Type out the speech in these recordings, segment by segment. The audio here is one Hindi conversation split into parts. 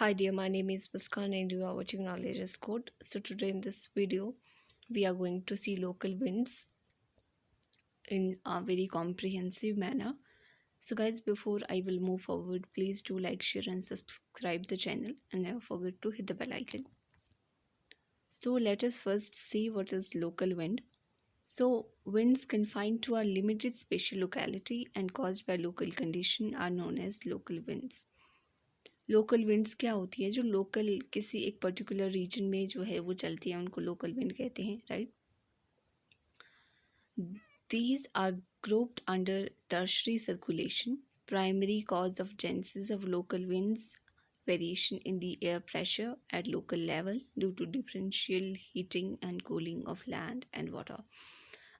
Hi there, my name is Muskan and you are watching Knowledge is Code. So today in this video, we are going to see local winds in a very comprehensive manner. So guys, before I will move forward, please do like, share and subscribe the channel and never forget to hit the bell icon. So let us first see what is local wind. So winds confined to a limited spatial locality and caused by local condition are known as local winds. Local winds क्या होती है? जो लोकल किसी एक पर्टिकुलर रीजन में जो है वो चलती है, उनको लोकल विंड कहते हैं, right? These are grouped under tertiary circulation. Primary cause of genesis of local winds variation in the air pressure at local level due to differential heating and cooling of land and water.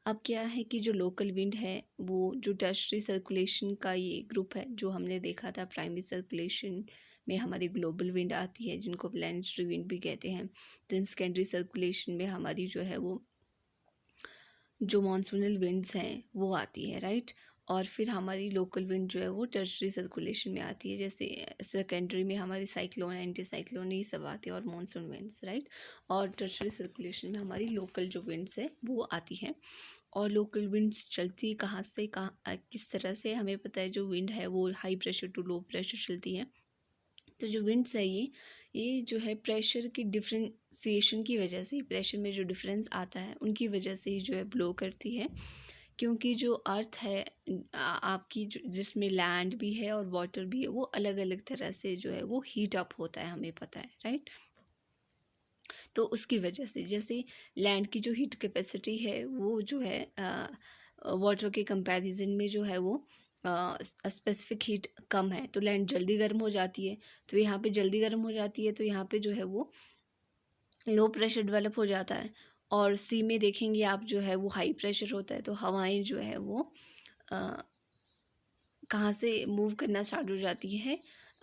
अब क्या है कि जो लोकल विंड है वो जो टर्शरी सर्कुलेशन का ये ग्रुप है, जो हमने देखा था प्राइमरी सर्कुलेशन में हमारी ग्लोबल विंड आती है जिनको प्लैनेटरी विंड भी कहते हैं. देन सेकेंडरी सर्कुलेशन में हमारी जो है वो जो मॉनसूनल विंड्स हैं वो आती है, राइट? और फिर हमारी लोकल विंड जो है वो टर्शरी सर्कुलेशन में आती है. जैसे सेकेंडरी में हमारी साइक्लोन, एंटी साइक्लोन, ये सब आती है और मॉनसून विंड्स, राइट? और टर्शरी सर्कुलेशन में हमारी लोकल जो विंड्स है वो आती हैं. और लोकल विंड्स चलती कहाँ से कहाँ किस तरह से हमें पता है. जो विंड है वो high pressure to low pressure चलती है. तो जो विंड्स है ये जो है प्रेशर की डिफ्रेंसिएशन की वजह से, प्रेशर में जो डिफरेंस आता है उनकी वजह से ही जो है ब्लो करती है. क्योंकि जो अर्थ है आपकी जिसमें लैंड भी है और वाटर भी है, वो अलग अलग तरह से जो है वो हीट अप होता है, हमें पता है, राइट? तो उसकी वजह से जैसे लैंड की जो हीट कैपेसिटी है वो जो है वाटर के कंपैरिजन में जो है वो स्पेसिफिक हीट कम है, तो लैंड जल्दी गर्म हो जाती है. तो यहाँ पे जल्दी गर्म हो जाती है तो यहाँ पे जो है वो लो प्रेशर डेवलप हो जाता है. और सी में देखेंगे आप जो है वो हाई प्रेशर होता है. तो हवाएं जो है वो कहाँ से मूव करना स्टार्ट हो जाती है?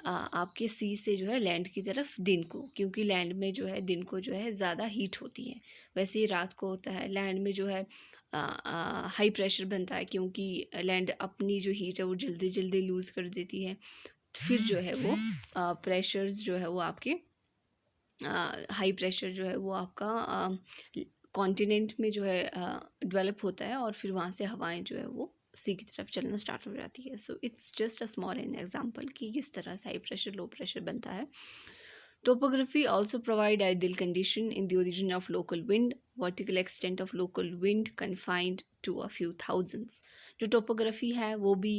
आपके सी से जो है लैंड की तरफ दिन को, क्योंकि लैंड में जो है दिन को जो है ज़्यादा हीट होती है. वैसे ही रात को होता है. लैंड में जो है हाई प्रेशर बनता है क्योंकि लैंड अपनी जो हीट है वो जल्दी जल्दी लूज़ कर देती है. फिर जो है वो प्रेशर्स जो है वो आपके हाई प्रेशर जो है वो आपका कॉन्टिनेंट में जो है डेवलप होता है और फिर वहाँ से हवाएं जो है वो सी की तरफ चलना स्टार्ट हो जाती है. So it's just a small an example कि किस तरह से हाई प्रेशर लो प्रेशर बनता है. Topography also provide ideal condition in the origin of local wind. Vertical extent of local wind confined to a few thousands. जो टोपोग्राफी है वो भी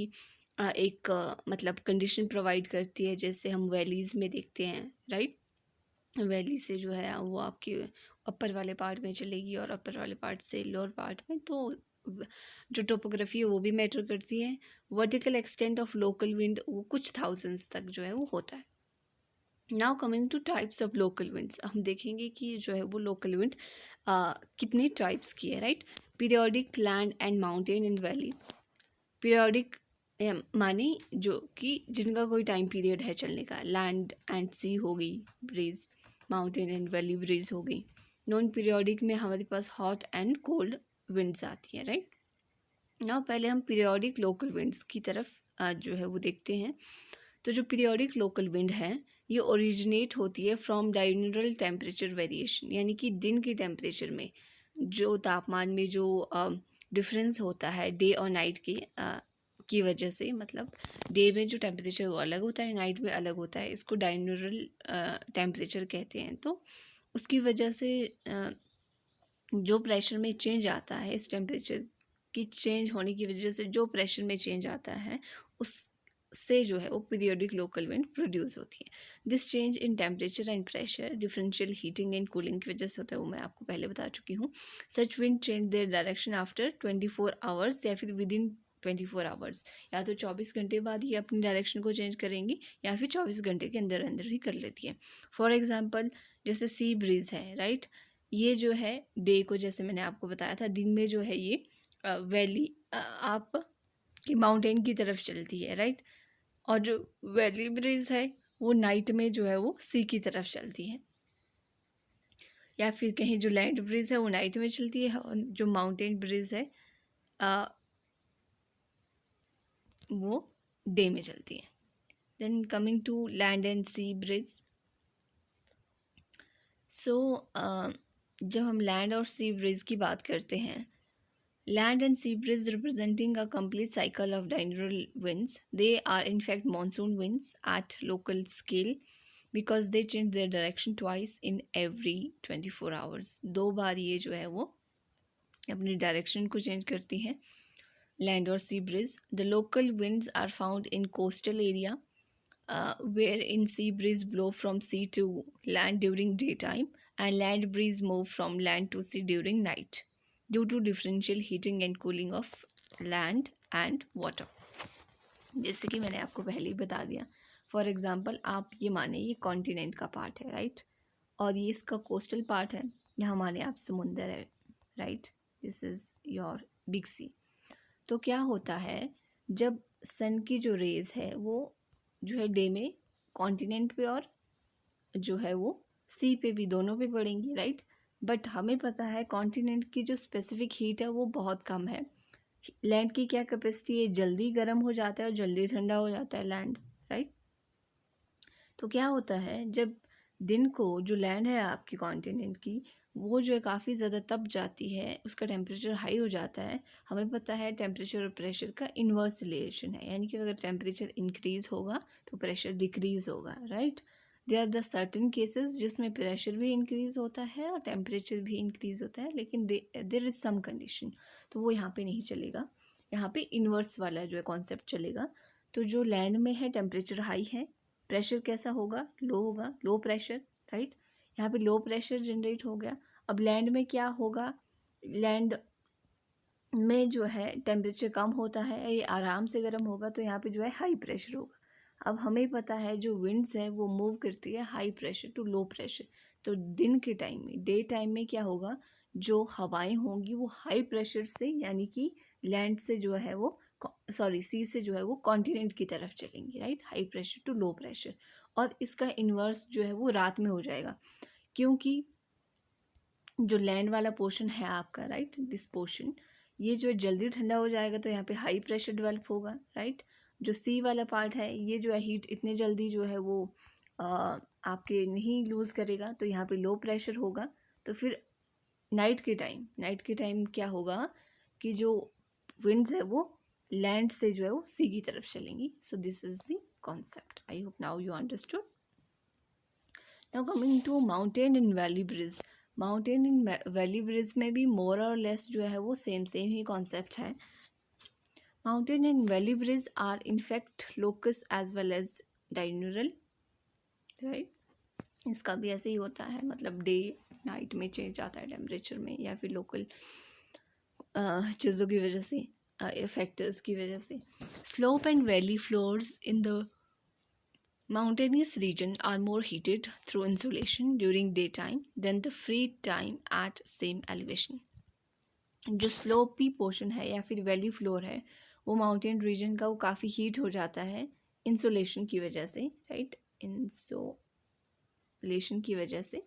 एक मतलब कंडीशन प्रोवाइड करती है, जैसे हम वैलीज़ में देखते हैं, राइट? वैली से जो है वो आपके अपर वाले पार्ट में चलेगी और अपर वाले पार्ट से लोअर पार्ट में. तो जो टोपोग्राफी है वो भी मैटर करती है. Vertical extent of local wind वो कुछ थाउजेंड्स तक जो है वो होता है. Now coming two types of local winds, हम देखेंगे कि जो है वो लोकल विंड कितनी टाइप्स की है, right? Periodic, land and mountain and valley. Periodic माने जो कि जिनका कोई टाइम पीरियड है चलने का. लैंड एंड सी हो गई breeze, mountain and valley breeze हो गई. नॉन पीरियोडिक में हमारे पास हॉट एंड कोल्ड विंड्स आती हैं, राइट? नाउ पहले हम पीरियोडिक लोकल विंड्स की तरफ जो है वो देखते हैं. तो जो पीरियोडिक लोकल विंड है ये ओरिजिनेट होती है फ्रॉम डायurnal टेम्परेचर वेरिएशन, यानी कि दिन के टेम्परेचर में जो तापमान में जो डिफरेंस होता है डे और नाइट की वजह से. मतलब डे में जो टेम्परेचर वो अलग होता है, नाइट में अलग होता है. इसको डायurnal टेम्परेचर कहते हैं. तो उसकी वजह से जो प्रेशर में चेंज आता है, इस टेम्परेचर की चेंज होने की वजह से जो प्रेशर में चेंज आता है उससे जो है वो पीरियोडिक लोकल विंड प्रोड्यूस होती है. This change in temperature and pressure differential heating and cooling की वजह से होता है, वो मैं आपको पहले बता चुकी हूँ. Such wind change their direction after 24 hours या फिर विद इन 24 आवर्स. या तो 24 घंटे बाद ही अपनी डायरेक्शन को चेंज करेंगी या फिर 24 घंटे के अंदर अंदर ही कर लेती है. फॉर एग्जाम्पल जैसे सी ब्रीज है, राइट? ये जो है डे को, जैसे मैंने आपको बताया था, दिन में जो है ये वैली आप की माउंटेन की तरफ चलती है, राइट? और जो वैली ब्रीज है वो नाइट में जो है वो सी की तरफ चलती है. या फिर कहीं जो लैंड ब्रीज है वो नाइट में चलती है और जो माउंटेन ब्रीज है वो डे में चलती है. Then coming to land and sea breeze. So जब हम लैंड और सी ब्रीज की बात करते हैं, land and sea breeze representing a complete cycle of diurnal winds. They are in fact monsoon winds at local scale because they change their direction twice in every 24 hours. दो बार ये जो है वो अपनी डायरेक्शन को चेंज करती हैं. Land or sea breeze. The local winds are found in coastal area where in sea breeze blow from sea to land during daytime and land breeze move from land to sea during night due to differential heating and cooling of land and water. जैसे कि मैंने आपको पहले ही बता दिया, फॉर एग्जांपल आप ये माने ये कॉन्टिनेंट का पार्ट है, राइट, और ये इसका कोस्टल पार्ट है. यहाँ माने आप समुंदर है, right, this is your big sea. तो क्या होता है, जब सन की जो रेज है वो जो है डे में कॉन्टिनेंट पे और जो है वो सी पे भी, दोनों पे पड़ेंगी, राइट. बट हमें पता है कॉन्टिनेंट की जो स्पेसिफिक हीट है वो बहुत कम है. लैंड की क्या कैपेसिटी है, जल्दी गर्म हो जाता है और जल्दी ठंडा हो जाता है लैंड, राइट. तो क्या होता है, जब दिन को जो लैंड है आपकी कॉन्टिनेंट की वो जो है काफ़ी ज़्यादा तप जाती है, उसका टेम्परेचर हाई हो जाता है. हमें पता है टेम्परेचर और प्रेशर का इन्वर्स रिलेशन है, यानी कि अगर टेम्परेचर इंक्रीज़ होगा तो प्रेशर डिक्रीज़ होगा, right. There are the certain cases जिसमें प्रेशर भी इंक्रीज़ होता है और टेम्परेचर भी इंक्रीज़ होता है, लेकिन देयर इज़ सम कंडीशन, तो वो यहाँ पे नहीं चलेगा. यहाँ पे इन्वर्स वाला जो है कॉन्सेप्ट चलेगा. तो जो लैंड में है टेम्परेचर हाई है, प्रेशर कैसा होगा, लो होगा, लो प्रेशर, राइट. यहाँ पे लो प्रेशर जनरेट हो गया. अब लैंड में क्या होगा, लैंड में जो है टेम्परेचर कम होता है, ये आराम से गर्म होगा, तो यहाँ पे जो है हाई प्रेशर होगा. अब हमें पता है जो विंड्स है वो मूव करती है high pressure to low pressure. तो दिन के टाइम में, डे टाइम में क्या होगा, जो हवाएं होंगी वो हाई प्रेशर से, यानी कि लैंड से जो है वो, सॉरी, सी से जो है वो कॉन्टिनेंट की तरफ चलेंगी, right, high pressure to low pressure. और इसका इन्वर्स जो है वो रात में हो जाएगा, क्योंकि जो लैंड वाला पोर्शन है आपका, राइट, दिस पोर्शन, ये जो है जल्दी ठंडा हो जाएगा, तो यहाँ पे हाई प्रेशर डेवलप होगा, राइट. जो सी वाला पार्ट है ये जो है हीट इतने जल्दी जो है वो आपके नहीं लूज़ करेगा, तो यहाँ पे लो प्रेशर होगा. तो फिर नाइट के टाइम क्या होगा कि जो विंड्स है वो लैंड से जो है वो सी की तरफ चलेंगी. So this is the concept. I hope now you understood. Now coming to mountain and valley breeze. Mountain and valley breeze में भी मोर और लेस जो है वो सेम ही कॉन्सेप्ट है. Mountain and valley breeze are in fact local as well as diurnal, right. इसका भी ऐसे ही होता है, मतलब डे नाइट में चेंज आता है टेम्परेचर में, या फिर लोकल चीज़ों की वजह से, फैक्टर्स की वजह से. Slope and valley floors in the mountainous region are more heated through insolation during daytime than the free time at same elevation. जो स्लोपी पोर्शन है या फिर वैली फ्लोर है वो माउंटेन रीजन का, वो काफ़ी हीट हो जाता है इंसोलेशन की वजह से, राइट, इंसोलेशन की वजह से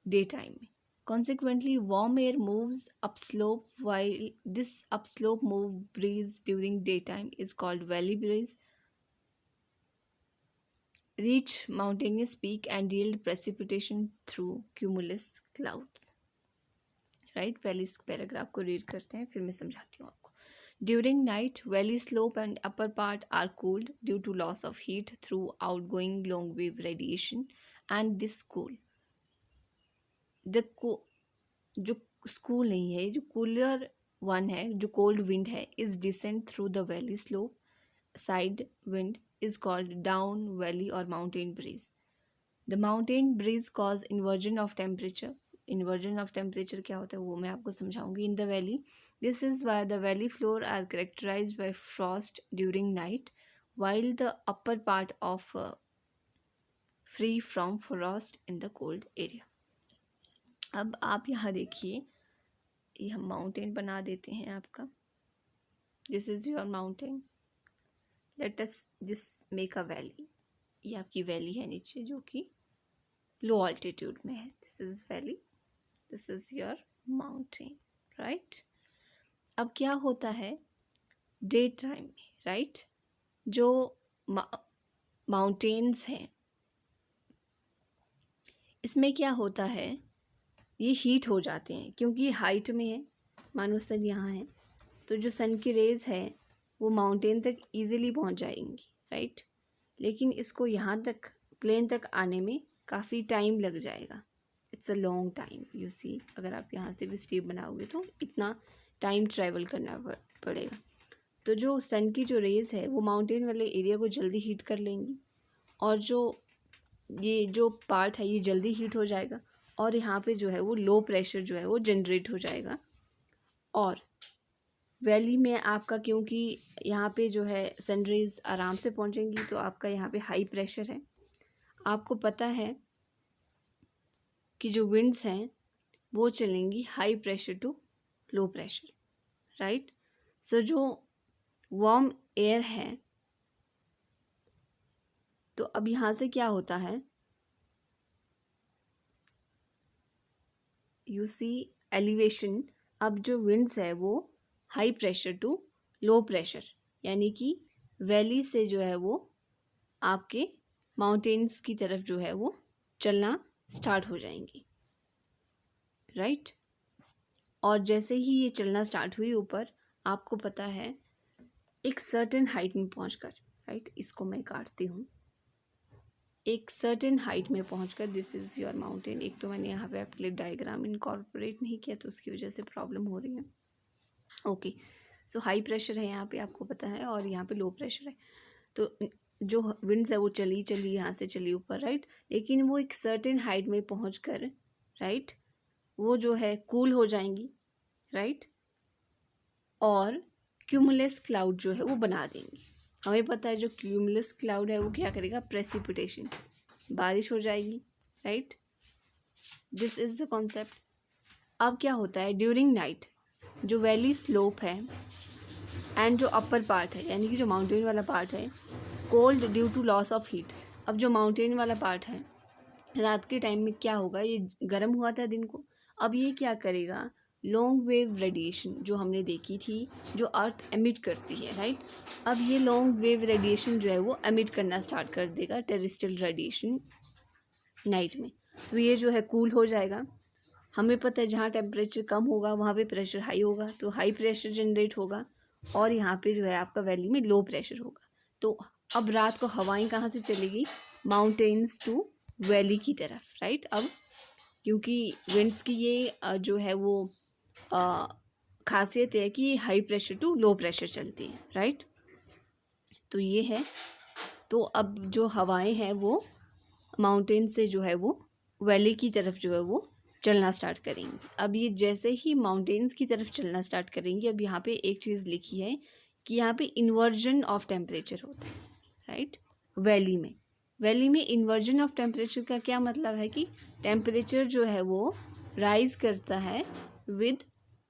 डे टाइम में. Consequently, warm air moves upslope, while this upslope move breeze during daytime is called valley breeze. Reach mountainous peak and yield precipitation through cumulus clouds. Right, पहले इस पैराग्राफ को रीड करते हैं फिर मैं समझाती हूँ आपको. During night valley slope and upper part are cooled due to loss of heat through outgoing long wave radiation and this cool जो स्कूल नहीं है, जो कूलर वन है, जो कोल्ड विंड है, is descend through the valley slope side wind is called down valley or mountain breeze. The mountain breeze cause inversion of temperature. Inversion of temperature क्या होता है वो मैं आपको समझाऊंगी. In the valley, this is why the valley floor are characterized by frost during night, while the upper part of free from frost in the cold area. अब आप यहाँ देखिए, ये हम माउंटेन बना देते हैं आपका. This is your mountain. Let us this make a valley. ये आपकी वैली है नीचे जो कि लो ऑल्टीट्यूड में है. This is valley, this is your mountain, right. अब क्या होता है डे टाइम में, राइट, जो माउंटेन्स हैं इसमें क्या होता है, ये हीट हो जाते हैं क्योंकि हाइट में है, मानो सन यहाँ है, तो जो सन की रेज़ है वो माउंटेन तक इजीली पहुंच जाएंगी, राइट। लेकिन इसको यहाँ तक प्लेन तक आने में काफ़ी टाइम लग जाएगा। It's a long time, you see. अगर आप यहाँ से भी स्टेप बनाओगे तो इतना टाइम ट्रैवल करना पड़ेगा। तो जो सन की जो रेज़ है वो माउंटेन वाले एरिया को जल्दी हीट कर लेंगी, और ये जो पार्ट है ये जल्दी हीट हो जाएगा, और यहाँ पे जो है वो लो प्रेशर जो है वो जनरेट हो जाएगा। और वैली में आपका, क्योंकि यहाँ पे जो है सनरेज आराम से पहुँचेंगी, तो आपका यहाँ पे हाई प्रेशर है। आपको पता है कि जो विंड्स हैं वो चलेंगी high pressure to low pressure, right. So जो वार्म एयर है, तो अब यहाँ से क्या होता है, यू सी एलिवेशन। अब जो विंड्स है वो high pressure to low pressure, यानी कि वैली से जो है वो आपके माउंटेन्स की तरफ जो है वो चलना स्टार्ट हो जाएंगी, राइट। और जैसे ही ये चलना स्टार्ट हुई ऊपर, आपको पता है एक सर्टेन हाइट में पहुंचकर, राइट, इसको मैं काटती हूँ, एक सर्टेन हाइट में पहुंचकर दिस इज़ योर माउंटेन। एक तो मैंने यहाँ पे आपके लिए डायग्राम इनकॉर्पोरेट नहीं किया, तो उसकी वजह से प्रॉब्लम हो रही है। ओके, सो हाई प्रेशर है यहाँ पे, आपको पता है, और यहाँ पे लो प्रेशर है। तो जो विंड्स है वो चली चली यहाँ से चली ऊपर, राइट, लेकिन वो एक सर्टेन हाइट में पहुँच कर, राइट, वो जो है कूल हो जाएंगी, राइट, और क्यूमुलस क्लाउड जो है वो बना देंगी। हमें पता है जो क्यूमुलस क्लाउड है वो क्या करेगा, प्रेसिपिटेशन, बारिश हो जाएगी, right. This is the concept. अब क्या होता है, ड्यूरिंग नाइट जो वैली स्लोप है एंड जो अपर पार्ट है, यानी कि जो माउंटेन वाला पार्ट है, cold due to loss of heat. अब जो माउंटेन वाला पार्ट है, रात के टाइम में क्या होगा, ये गर्म हुआ था दिन को, अब ये क्या करेगा, लॉन्ग वेव रेडिएशन जो हमने देखी थी, जो अर्थ एमिट करती है, राइट, अब ये लॉन्ग वेव रेडिएशन जो है वो एमिट करना स्टार्ट कर देगा, टेरेस्ट्रियल रेडिएशन नाइट में। तो ये जो है कूल हो जाएगा। हमें पता है जहाँ टेम्परेचर कम होगा वहाँ पे प्रेशर हाई होगा, तो हाई प्रेशर जनरेट होगा, और यहाँ पे जो है आपका वैली में लो प्रेशर होगा। तो अब रात को हवाएं कहाँ से चलेगी, माउंटेन्स टू वैली की तरफ, राइट। अब क्योंकि विंड्स की ये जो है वो खासियत है कि high pressure to low pressure चलती है, राइट। तो ये है, तो अब जो हवाएं हैं वो माउंटेन से जो है वो वैली की तरफ जो है वो चलना स्टार्ट करेंगी। अब ये जैसे ही माउंटेन्स की तरफ चलना स्टार्ट करेंगी, अब यहाँ पे एक चीज़ लिखी है कि यहाँ पे इन्वर्जन ऑफ टेम्परेचर होता है, राइट। वैली में इन्वर्जन ऑफ टेम्परेचर का क्या मतलब है कि टेम्परेचर जो है वो राइज करता है विद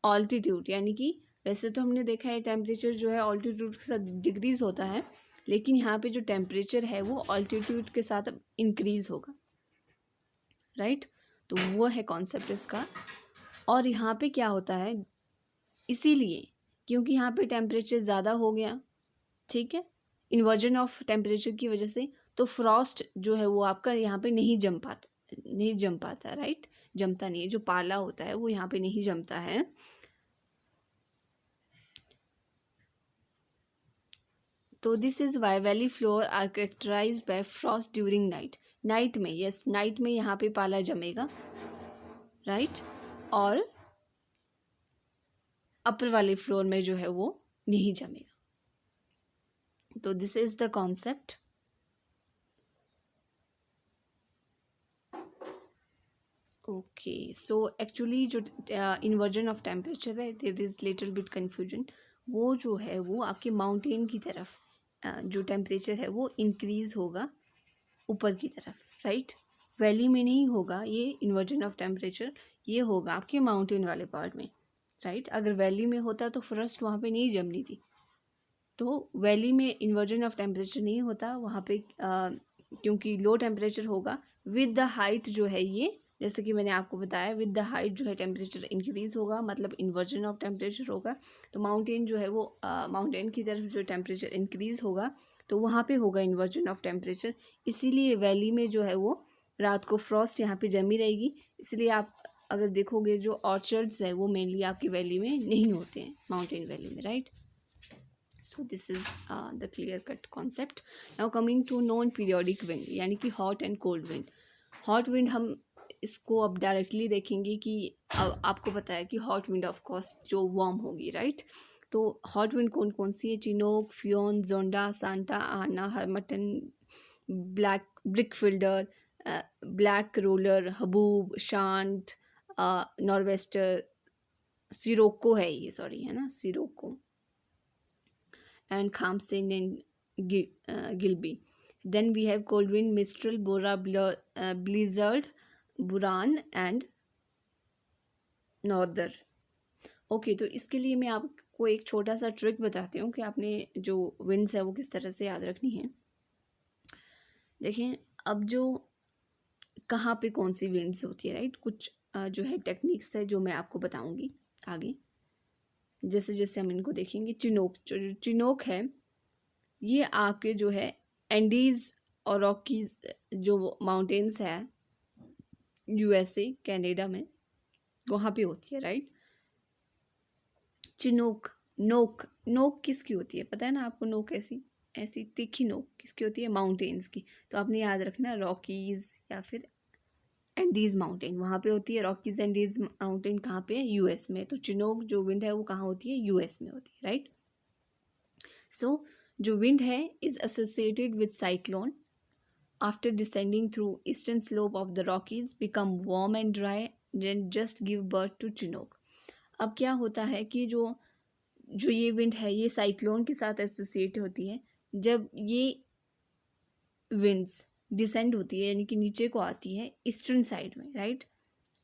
ऑल्टीट्यूड, यानी कि वैसे तो हमने देखा है टेम्परेचर जो है ऑल्टीट्यूड के साथ डिक्रीज होता है, लेकिन यहाँ पे जो टेम्परेचर है वो ऑल्टीट्यूड के साथ अब इंक्रीज होगा, राइट। तो वो है कॉन्सेप्ट इसका। और यहाँ पे क्या होता है, इसीलिए क्योंकि यहाँ पे टेम्परेचर ज़्यादा हो गया, ठीक है, इन्वर्जन ऑफ टेम्परेचर की वजह से, तो फ्रॉस्ट जो है वो आपका यहाँ पे नहीं जम पाता, राइट, जमता नहीं है, जो पाला होता है वो यहाँ पे नहीं जमता है। तो this is why valley floor are characterised by frost during night में, यस, नाइट में यहाँ पे पाला जमेगा, राइट, और अपर वाले फ्लोर में जो है वो नहीं जमेगा। तो this is the concept. Okay, so actually जो इन्वर्जन ऑफ टेम्परेचर है, there is little bit confusion. वो जो है वो आपके माउंटेन की तरफ जो टेम्परेचर है वो इंक्रीज होगा ऊपर की तरफ, राइट। वैली में नहीं होगा ये इन्वर्जन ऑफ टेम्परेचर, ये होगा आपके माउंटेन वाले पार्ट में, राइट। अगर वैली में होता तो फर्स्ट वहाँ पे नहीं जमनी थी। तो वैली में इन्वर्जन ऑफ टेम्परेचर नहीं होता वहाँ पे, क्योंकि लो टेम्परेचर होगा विद द हाइट जो है ये, जैसे कि मैंने आपको बताया, विद द हाइट जो है टेम्परेचर इंक्रीज होगा, मतलब इन्वर्जन ऑफ टेम्परेचर होगा। तो माउंटेन जो है वो माउंटेन की तरफ जो टेम्परेचर इंक्रीज होगा तो वहाँ पे होगा इन्वर्जन ऑफ टेम्परेचर। इसीलिए वैली में जो है वो रात को फ्रॉस्ट यहाँ पे जमी रहेगी, इसलिए आप अगर देखोगे जो ऑर्चर्ड्स है वो मेनली आपकी वैली में नहीं होते हैं, माउंटेन वैली में, right. So this is the clear cut concept. Now coming to non periodic wind, यानी कि hot and cold wind. Hot wind हम इसको अब डायरेक्टली देखेंगे कि अब आपको पता है कि हॉट विंड ऑफ कोर्स जो वार्म होगी, राइट। तो हॉट विंड कौन कौन सी है? Chinook, foehn, zonda, Santa Ana, harmattan, black brickfielder, black roller, haboob, शांत, नॉर्वेस्टर, सिरोको है ये, सॉरी है ना, sirocco, and Khamsin and Gilby. Then we have cold wind, Mistral, Bora, Blizzard, Buran and Norther. Okay, तो इसके लिए मैं आपको एक छोटा सा ट्रिक बताती हूँ कि आपने जो विंड्स है वो किस तरह से याद रखनी है। देखें, अब जो कहाँ पे कौन सी विंड्स होती है, राइट, कुछ जो है टेक्निक्स है जो मैं आपको बताऊँगी आगे जैसे जैसे हम इनको देखेंगे। चिनोक, जो चिनोक है ये आपके जो है एंडीज़ और रॉकीज़ जो माउंटेन्स है यूएसए कनाडा में, वहाँ पे होती है, राइट। चिनोक, नोक, नोक किसकी होती है पता है ना आपको? नोक ऐसी ऐसी तीखी नोक किसकी होती है? माउंटेन्स की। तो आपने याद रखना रॉकीज़ या फिर एंडीज़ माउंटेन वहाँ पे होती है। रॉकीज़ एंडीज़ माउंटेन कहाँ पे है? यूएस में। तो चिनोक जो विंड है वो कहाँ होती है? यूएस में होती है, राइट। सो जो विंड है is associated with cyclone after descending through eastern slope of the Rockies become warm and dry then just give birth to Chinook। अब क्या होता है कि जो जो ये विंड है ये साइक्लोन के साथ एसोसिएट होती है। जब ये विंड्स डिसेंड होती है यानी कि नीचे को आती है ईस्टर्न साइड में, right,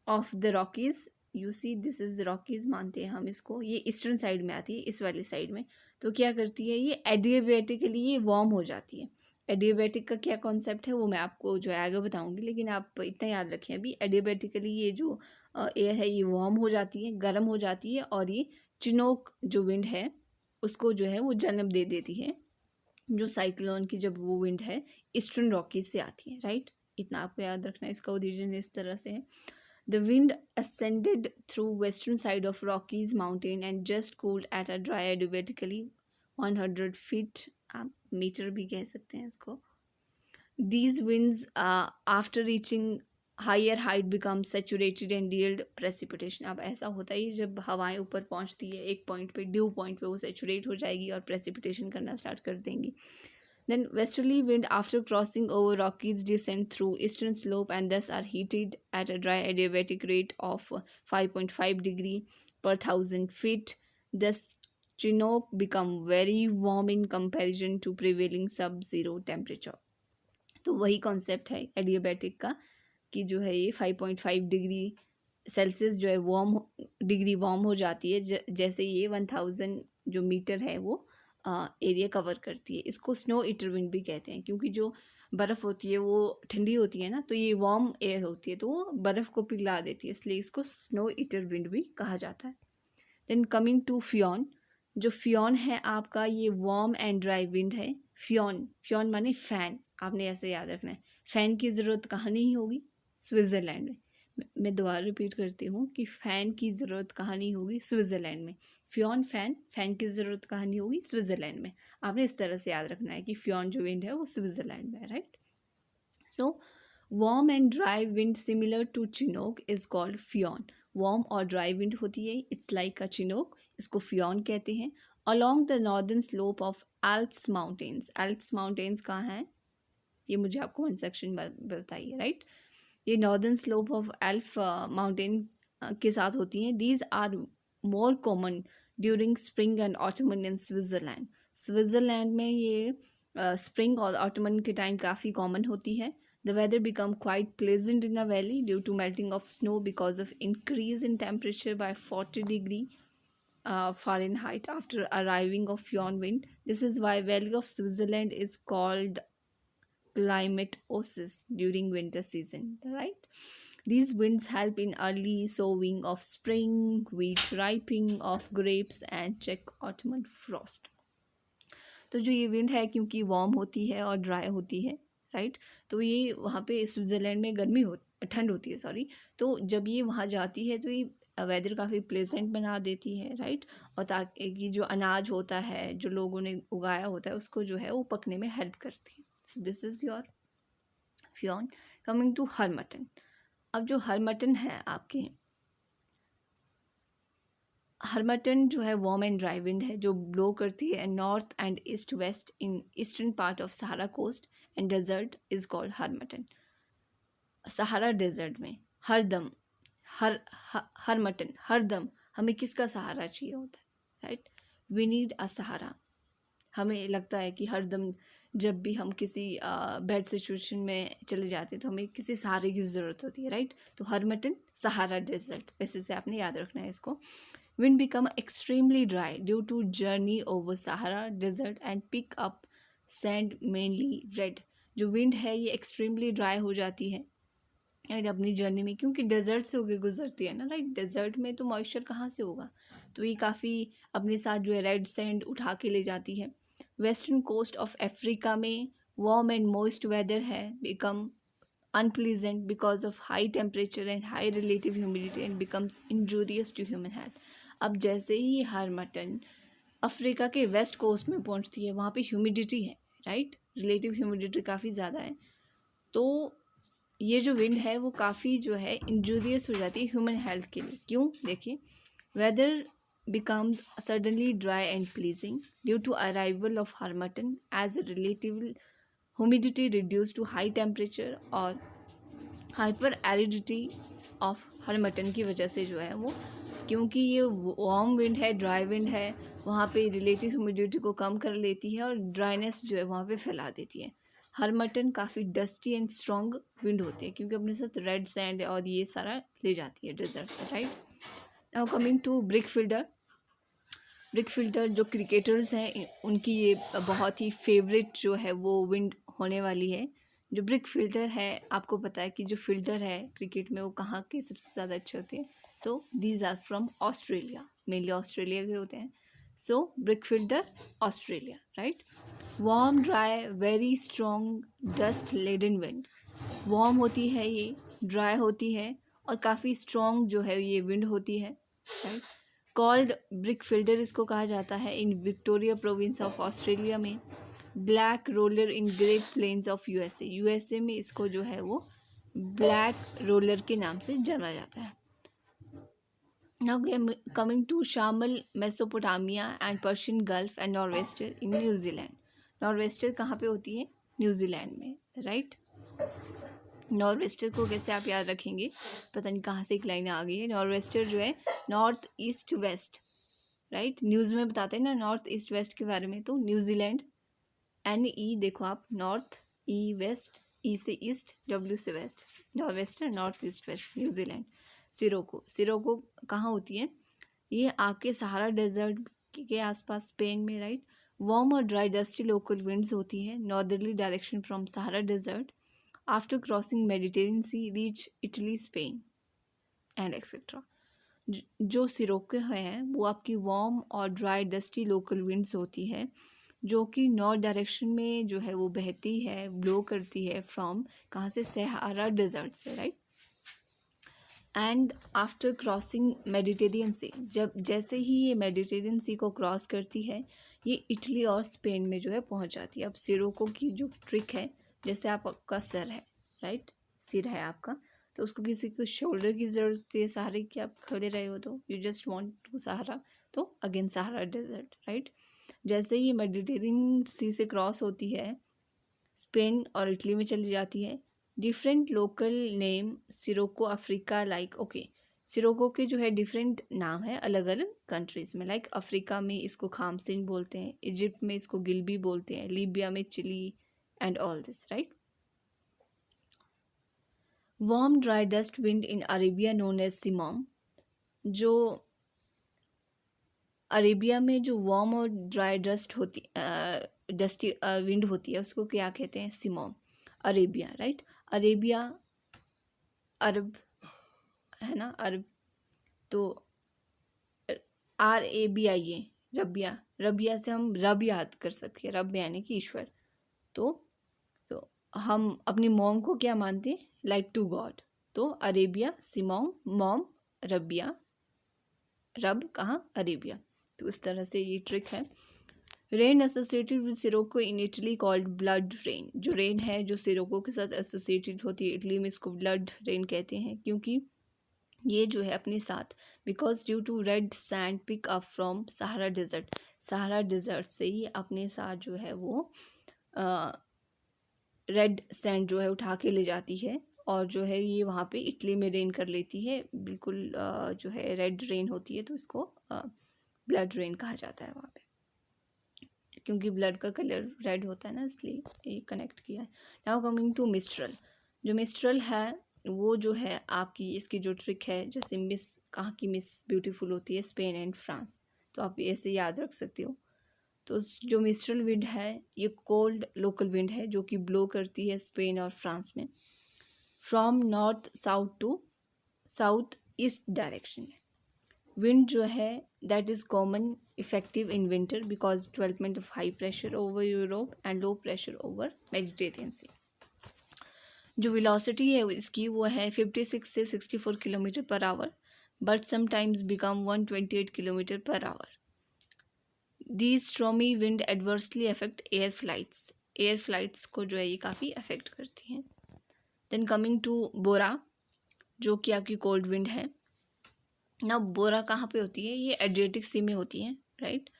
of the Rockies, you see this is Rockies मानते हैं हम इसको, ये ईस्टर्न साइड में आती है इस वाली साइड में। तो क्या करती है ये एडियाबैटिकली ये वार्म हो जाती है। एडियाबैटिक का क्या कॉन्सेप्ट है वो मैं आपको जो है आगे बताऊंगी, लेकिन आप इतना याद रखें अभी एडियाबैटिकली ये जो एयर है ये वार्म हो जाती है, गर्म हो जाती है, और ये चिनोक जो विंड है उसको जो है वो जन्म दे देती है, जो साइक्लोन की जब वो विंड है ईस्टर्न रॉकीज से आती है, राइट। इतना आपको याद रखना है। इसका ओरिजिन इस तरह से है। The wind ascended through western side of Rockies mountain and just cooled at a dry adiabatically 100 feet, आप मीटर भी कह सकते हैं इसको। These winds after reaching higher height become saturated and yield precipitation। अब ऐसा होता है जब हवाएं ऊपर पहुंचती है एक पॉइंट पे, ड्यू पॉइंट पे, वो सेचुरेट हो जाएगी और प्रेसिपिटेशन करना स्टार्ट कर देंगी। Then westerly wind after crossing over Rockies descend through eastern slope and thus are heated at a dry adiabatic rate of 5.5 degree per 1000 feet. Thus Chinook become very warm in comparison to prevailing sub-zero temperature। तो वही कॉन्सेप्ट है एडियाबैटिक का कि जो है ये 5.5 डिग्री सेल्सियस जो है डिग्री वार्म हो जाती है जैसे ये 1000 जो मीटर है वो एरिया कवर करती है। इसको स्नो ईटर विंड भी कहते हैं क्योंकि जो बर्फ़ होती है वो ठंडी होती है ना, तो ये वार्म एयर होती है तो वो बर्फ़ को पिघला देती है, इसलिए इसको स्नो ईटर विंड भी कहा जाता है। देन कमिंग टू फियोन, जो फियोन है आपका ये वार्म एंड ड्राई विंड है। फियोन, फियोन माने फ़ैन, आपने ऐसे याद रखना है। फ़ैन की ज़रूरत कहाँ नहीं होगी? स्विट्ज़रलैंड में। मैं दोबारा रिपीट करती हूँ कि फ़ैन की ज़रूरत कहाँ नहीं होगी? स्विट्ज़रलैंड में। फियोन फ़ैन, फ़ैन की ज़रूरत कहाँ नहीं होगी? स्विट्ज़रलैंड में। आपने इस तरह से याद रखना है कि फियोन जो विंड है वो स्विट्ज़रलैंड में है, right. So warm and dry wind similar to chinook is called foehn. Warm और ड्राई विंड होती है, इट्स लाइक अ चिनोक, इसको फियोन कहते हैं। Along the northern slope of Alps mountains, Alps mountains कहाँ हैं ये मुझे आपको कमेंट सेक्शन में बताइए, राइट। ये northern slope of Alp mountain के साथ होती हैं। These are more common during spring and autumn in Switzerland. Switzerland में ये स्प्रिंग और ऑटमन के टाइम काफ़ी कॉमन होती है। The weather become quite pleasant in the valley due to melting of snow because of increase in temperature by 40 degree Fahrenheit after arriving of Fionn wind. This is why Valley of Switzerland is called climate oasis during winter season, right? These winds help in early sowing of spring, wheat ripening of grapes and check autumn frost। तो जो ये विंड है क्योंकि वार्म होती है और ड्राई होती है, राइट, तो ये वहाँ पे स्विट्ज़रलैंड में ठंड होती है, सॉरी। तो जब ये वहाँ जाती है तो ये वेदर काफ़ी प्लेजेंट बना देती है, राइट। और ताकि कि जो अनाज होता है, जो लोगों ने उगाया होता है, उसको जो है वो पकने में हेल्प करती है। So this is your foehn. Coming to harmattan. अब जो हर मटन है आपके, हरमटन जो है वार्म एंड ड्राई विंड है जो ब्लो करती है north and east west in eastern part of Sahara coast and desert is called harmattan. Sahara desert में हरदम हर मटन हरदम हमें किसका सहारा चाहिए होता है, राइट। वी नीड अ सहारा। हमें लगता है कि हरदम जब भी हम किसी बैड सिचुएशन में चले जाते हैं तो हमें किसी सहारे की ज़रूरत होती है, राइट। तो हरमटन सहारा डेजर्ट, वैसे से आपने याद रखना है इसको। Wind become extremely dry due to journey over Sahara desert and pick up sand mainly red। जो विंड है ये एक्सट्रीमली ड्राई हो जाती है राइट अपनी जर्नी में, क्योंकि डेजर्ट से होकर गुजरती है ना, राइट। डेजर्ट में तो मॉइस्चर कहाँ से होगा, तो ये काफ़ी अपने साथ जो है रेड सैंड उठा के ले जाती है। वेस्टर्न कोस्ट ऑफ अफ्रीका में वार्म एंड मॉइस्ट वेदर है become unpleasant because of high temperature and high relative humidity and becomes injurious to human health। अब जैसे ही हर मटन अफ्रीका के वेस्ट कोस्ट में पहुंचती है, वहाँ पे ह्यूमिडिटी है, राइट। रिलेटिव ह्यूमिडिटी काफ़ी ज़्यादा है, तो ये जो विंड है वो काफ़ी जो है इंजूरियस हो जाती है ह्यूमन हेल्थ के लिए। क्यों, देखिए, weather becomes suddenly dry and pleasing due to arrival of harmattan as a relative humidity reduced to high temperature और हाइपर एरिडिटी ऑफ harmattan की वजह से जो है वो, क्योंकि ये वार्म विंड है, ड्राई विंड है, वहाँ पे रिलेटिव ह्यूमिडिटी को कम कर लेती है और ड्राइनेस जो है वहाँ पे फैला देती है। harmattan काफ़ी डस्टी एंड स्ट्रॉन्ग विंड होती है क्योंकि अपने साथ रेड सैंड और ये सारा ले जाती है डेजर्ट से, right. Now coming to brick filter. Brick filter जो क्रिकेटर्स हैं उनकी ये बहुत ही फेवरेट जो है वो विंड होने वाली है। जो ब्रिक फिल्टर है, आपको पता है कि जो फिल्टर है क्रिकेट में वो कहाँ के सबसे ज़्यादा अच्छे होते हैं। So these are from Australia, mainly Australia के होते हैं। So brickfielder Australia, right. Warm dry very strong dust laden wind. Warm होती है ये, ड्राई होती है और काफ़ी स्ट्रॉन्ग जो है ये विंड होती है, राइट। कॉल्ड ब्रिक फिल्टर इसको कहा जाता है in Victoria province of Australia में। Black roller in great plains of USA. USA में इसको जो है वो ब्लैक रोलर के नाम से जाना जाता है। नाउ कमिंग टू शामल Mesopotamia and Persian gulf and nor'wester in New Zealand. Nor'wester कहाँ पे होती है, न्यूजीलैंड में, राइट। नॉर्वेस्टर को कैसे आप याद रखेंगे, पता नहीं कहाँ से एक लाइन आ गई है। नॉर्वेस्टर जो है north east waste, right. News में बताते हैं ना नॉर्थ ईस्ट वेस्ट के बारे में, तो न्यूजीलैंड NE देखो आप, नॉर्थ ई वेस्ट, ई से ईस्ट, W से west, norwester north east west New Zealand. Sirocco कहाँ होती है, ये आपके सहारा डेजर्ट के आसपास स्पेन में, राइट। वार्म और ड्राई डस्टी लोकल विंड्स होती है northerly direction from Sahara desert after crossing Mediterranean sea reach Italy Spain and etcetera. जो सिरोके हैं वो आपकी वार्म और ड्राई डस्टी लोकल विंड्स होती है जो कि नॉर्थ डायरेक्शन में जो है वो बहती है, ब्लो करती है फ्रॉम कहाँ से, सहारा डेजर्ट से, राइट। And after crossing Mediterranean sea, जब जैसे ही ये मेडिटेरियन सी को क्रॉस करती है ये इटली और स्पेन में जो है पहुंच जाती है। अब सिरोको की जो ट्रिक है, जैसे आपका सर है, राइट, सिर है आपका, तो उसको किसी को शोल्डर की ज़रूरत होती है सहारे की, आप खड़े रहे हो तो यू जस्ट वांट टू सहारा, तो अगेन सहारा डेजर्ट, राइट। जैसे ही मेडिटेरियन सी से क्रॉस होती है स्पेन और इटली में चली जाती है। Different local name Scirocco Africa, like okay, Scirocco के जो है डिफरेंट नाम है अलग अलग कंट्रीज़ में, लाइक अफ्रीका में इसको खामसिन बोलते हैं, इजिप्ट में इसको गिलबी बोलते हैं, लीबिया में Chile and all this, right. Warm dry dust wind in Arabia known as simoom. जो अरेबिया में जो वार्म और ड्राई डस्टी विंड होती है उसको क्या कहते हैं, simoom. Arabia, right. Arabia Arab है ना, अरब, तो RABIA, रबिया, रबिया से हम रब याद कर सकते हैं, रब यानी कि ईश्वर। तो हम अपनी मॉम को क्या मानते हैं, लाइक टू गॉड। तो अरेबिया सिमोंग, मॉम रबिया, रब कहाँ, अरेबिया। तो इस तरह से ये ट्रिक है। Rain associated with Scirocco in Italy called blood rain. जो रेन है जो सिरोको के साथ एसोसिएटेड होती है इटली में, इसको ब्लड रेन कहते हैं, क्योंकि ये जो है अपने साथ, because due to red sand pick up from Sahara desert, Sahara desert से ही अपने साथ जो है वो रेड सैंड जो है उठा के ले जाती है, और जो है ये वहाँ पे इटली में रेन कर लेती है, बिल्कुल जो है रेड रेन होती है, तो इसको ब्लड रेन कहा जाता है वहाँ पे, क्योंकि ब्लड का कलर रेड होता है ना, इसलिए ये कनेक्ट किया है। Now coming to mistral. जो मिस्ट्रल है वो जो है आपकी, इसकी जो ट्रिक है, जैसे मिस, कहाँ की मिस ब्यूटीफुल होती है, स्पेन एंड फ्रांस, तो आप ऐसे याद रख सकते हो। तो जो मिस्ट्रल विंड है ये कोल्ड लोकल विंड है जो कि ब्लो करती है स्पेन और फ्रांस में, from north south to south east direction में। विंड जो है that is common effective in winter because development of high pressure over Europe and low pressure over Mediterranean sea. जो वेलोसिटी है इसकी वो है 56 से 64 kilometre per our, but sometimes become 128 kilometre per our. These stormy wind adversely affect air flights, air flights को जो है ये काफ़ी अफेक्ट करती हैं। देन कमिंग टू बोरा, जो कि आपकी कोल्ड विंड है ना। बोरा कहाँ पे होती है, ये एड्रियाटिक सी में होती है, राइट।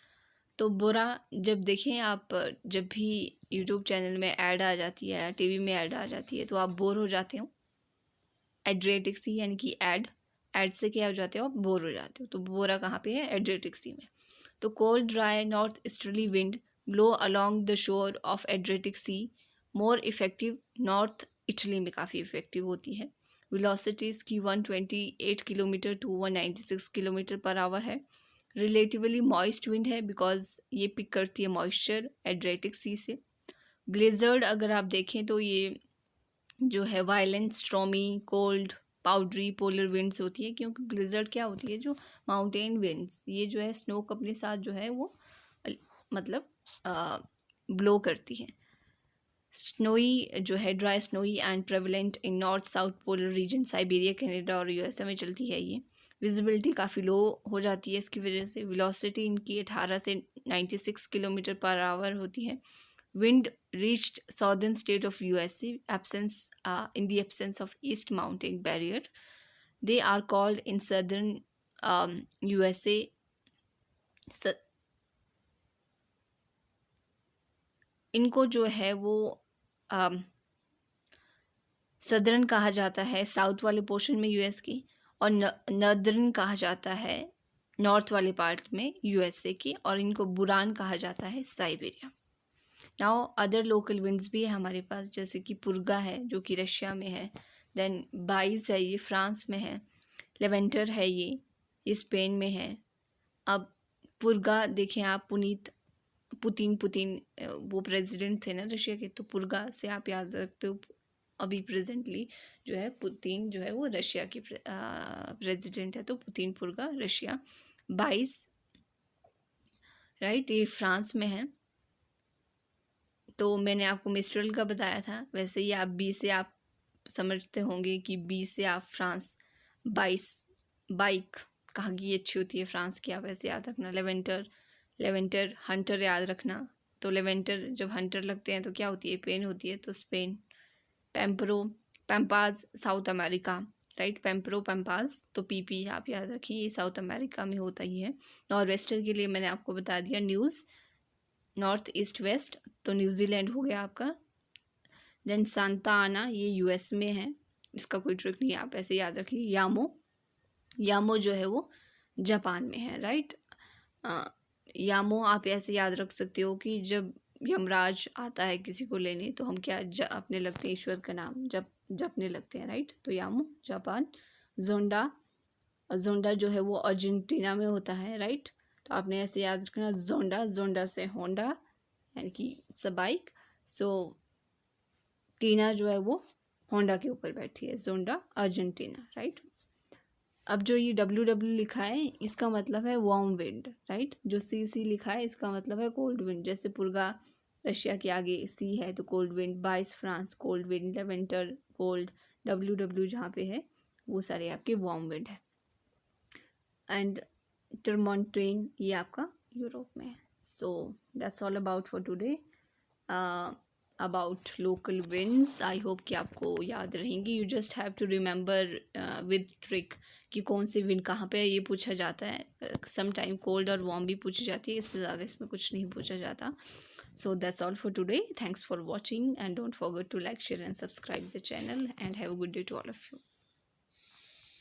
तो बोरा जब देखें आप, जब भी यूट्यूब चैनल में ऐड आ जाती है, टीवी में ऐड आ जाती है, तो आप बोर हो जाते हो। एड्रियाटिक सी यानी कि ऐड से क्या हो जाते हो, आप बोर हो जाते हो। तो बोरा कहाँ पे है, एड्रियाटिक सी में। तो cold dry north easterly wind blow along the shore of Adriatic sea, more effective north Italy में काफ़ी इफेक्टिव होती है। वेलोसिटीज़ की 128 kilometre to 196 kilometre per hour है। रिलेटिवली मॉइस्ट विंड है बिकॉज ये पिक करती है मॉइस्चर एड्रियाटिक सी से। ब्लेजर्ड अगर आप देखें तो ये जो है violent stormy cold powdery polar winds होती है, क्योंकि ब्लिजर्ड क्या होती है, जो माउंटेन विंड्स, ये जो है स्नो को अपने साथ जो है वो मतलब ब्लो करती है। स्नोई जो है dry snowy and prevalent in north south polar region, Siberia Canada और यूएसए में चलती है ये। विजिबिलिटी काफ़ी लो हो जाती है इसकी वजह से। वेलोसिटी इनकी 18 से 96 किलोमीटर पर आवर होती है। Wind reached southern state of USA in the absence of east mountain barrier. They are called in southern USA इनको जो है वो सदर्न कहा जाता है साउथ वाले पोर्शन में यूएस की, और नर्दर्न कहा जाता है नॉर्थ वाले पार्ट में यूएसए की, और इनको बुरान कहा जाता है Siberia. Now other local winds भी है हमारे पास, जैसे कि पुर्गा है जो कि रशिया में है। देन बाइस है, ये फ्रांस में है। लेवेंटर है, ये स्पेन में है। अब पुर्गा देखें आप, पुतिन वो प्रेसिडेंट थे ना रशिया के, तो पुर्गा से आप याद रखते हो। अभी प्रेजेंटली जो है पुतिन जो है वो रशिया के प्रेसिडेंट है, तो पुतिन पुर्गा रशिया। बाइस राइट, ये फ्रांस में है। तो मैंने आपको मिस्ट्रल का बताया था, वैसे ही आप बी से आप समझते होंगे कि बी से आप फ्रांस। बाइक कहाँ की अच्छी होती है, फ्रांस की, आप ऐसे याद रखना। लेवेंटर हंटर याद रखना। तो लेवेंटर जब हंटर लगते हैं तो क्या होती है, पेन होती है, तो Spain. Pampas South America, right. Pampas तो पीपी आप याद रखिए, ये साउथ अमेरिका में होता ही है। नॉर्थ वेस्टर के लिए मैंने आपको बता दिया न्यूज़, नॉर्थ ईस्ट वेस्ट, तो न्यूजीलैंड हो गया आपका। देन सांता आना, ये यूएस में है, इसका कोई ट्रिक नहीं है, आप ऐसे याद रखिए। यामो जो है वो जापान में है, राइट। यामो आप ऐसे याद रख सकते हो कि जब यमराज आता है किसी को लेने, तो हम क्या अपने लगते हैं, ईश्वर का नाम जपने लगते हैं, राइट। तो यामो जापान। जोंडा जो है वो अर्जेंटीना में होता है, राइट। तो आपने ऐसे याद रखना, जोंडा से होंडा यानी कि इट्स अ बाइक। सो टीना जो है वो होंडा के ऊपर बैठी है, जोंडा अर्जेंटीना, राइट। अब जो ये WW लिखा है इसका मतलब है वार्म विंड, राइट। जो CC लिखा है इसका मतलब है कोल्ड विंड, जैसे पुर्गा रशिया के आगे सी है तो cold wind, bise France cold wind, levanter cold, W जहाँ पे है वो सारे आपके वार्म विंड है। एंड टर्मोंटेन ये आपका यूरोप में है। So that's all about for today about local winds. I hope कि आपको याद रहेंगी। You just have to remember with trick कि कौन से विंड कहाँ पे है, ये पूछा जाता है। सम टाइम कोल्ड और वार्म भी पूछी जाती है, इससे ज़्यादा इसमें कुछ नहीं पूछा जाता। So that's all for today. Thanks for watching and don't forget to like, share and subscribe the channel and have a good day to all of you.